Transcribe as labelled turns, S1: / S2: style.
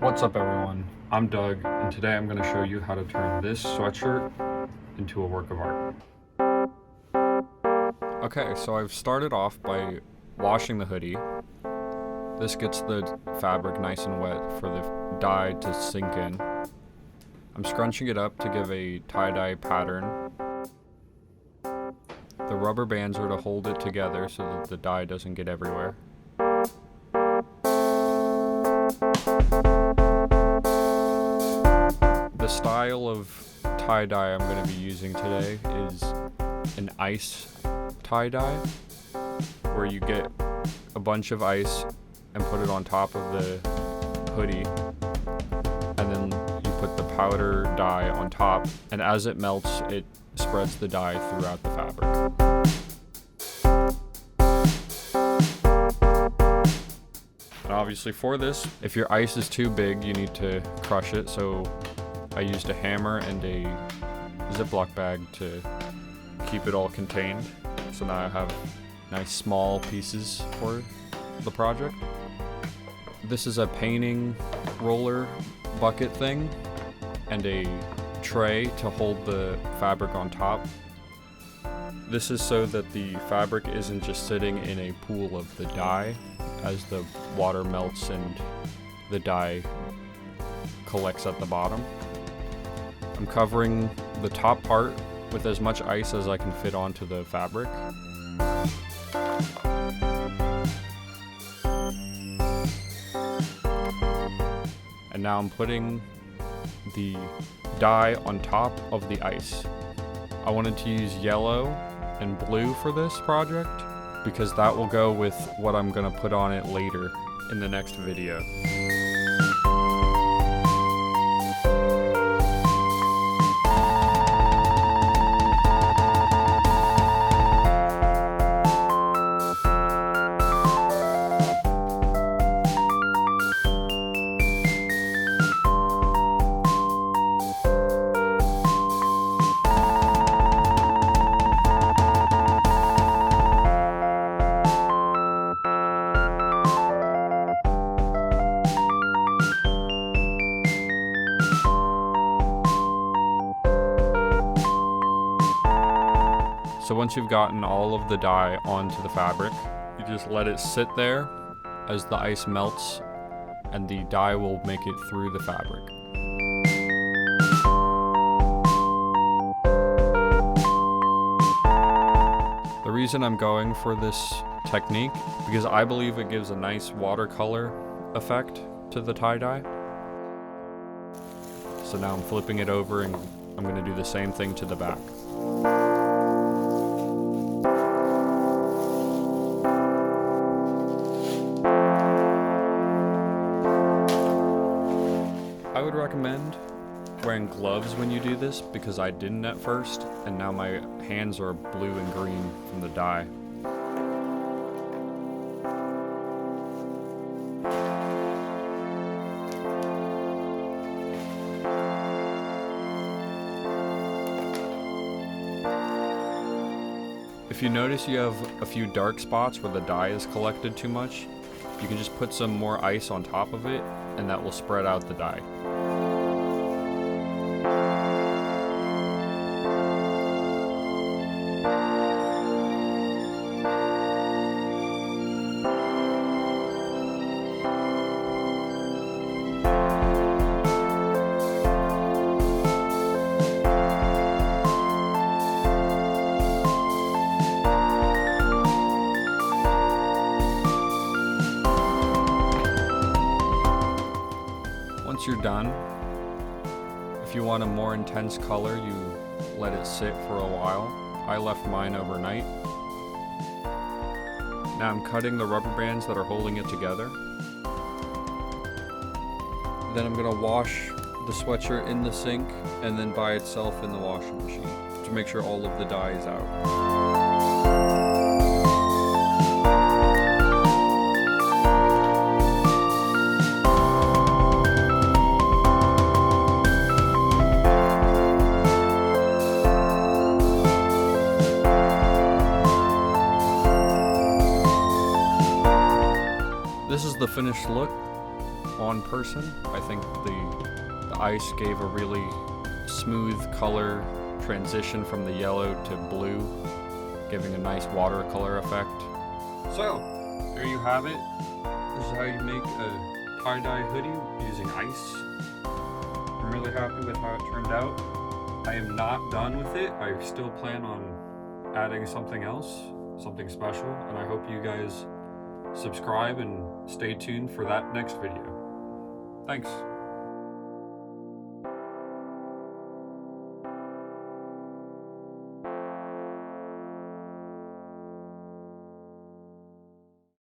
S1: What's up everyone, I'm Doug, and today I'm going to show you how to turn this sweatshirt into a work of art. Okay, so I've started off by washing the hoodie. This gets the fabric nice and wet for the dye to sink in. I'm scrunching it up to give a tie-dye pattern. The rubber bands are to hold it together so that the dye doesn't get everywhere. The style of tie-dye I'm going to be using today is an ice tie-dye, where you get a bunch of ice and put it on top of the hoodie, and then you put the powder dye on top, and as it melts, it spreads the dye throughout the fabric. And obviously for this, if your ice is too big, you need to crush it, so I used a hammer and a Ziploc bag to keep it all contained. So now I have nice small pieces for the project. This is a painting roller bucket thing and a tray to hold the fabric on top. This is so that the fabric isn't just sitting in a pool of the dye as the water melts and the dye collects at the bottom. I'm covering the top part with as much ice as I can fit onto the fabric. And now I'm putting the dye on top of the ice. I wanted to use yellow and blue for this project because that will go with what I'm going to put on it later in the next video. So once you've gotten all of the dye onto the fabric, you just let it sit there as the ice melts, and the dye will make it through the fabric. The reason I'm going for this technique, because I believe it gives a nice watercolor effect to the tie-dye. So now I'm flipping it over and I'm going to do the same thing to the back. I would recommend wearing gloves when you do this because I didn't at first, and now my hands are blue and green from the dye. If you notice you have a few dark spots where the dye is collected too much, you can just put some more ice on top of it, and that will spread out the dye. Once you're done, if you want a more intense color, you let it sit for a while. I left mine overnight. Now I'm cutting the rubber bands that are holding it together. Then I'm gonna wash the sweatshirt in the sink and then by itself in the washing machine to make sure all of the dye is out. This is the finished look. on person. I think the ice gave a really smooth color transition from the yellow to blue, giving a nice watercolor effect. So, there you have it. This is how you make a tie-dye hoodie using ice. I'm really happy with how it turned out. I am not done with it. I still plan on adding something else, something special, and I hope you guys subscribe and stay tuned for that next video. Thanks.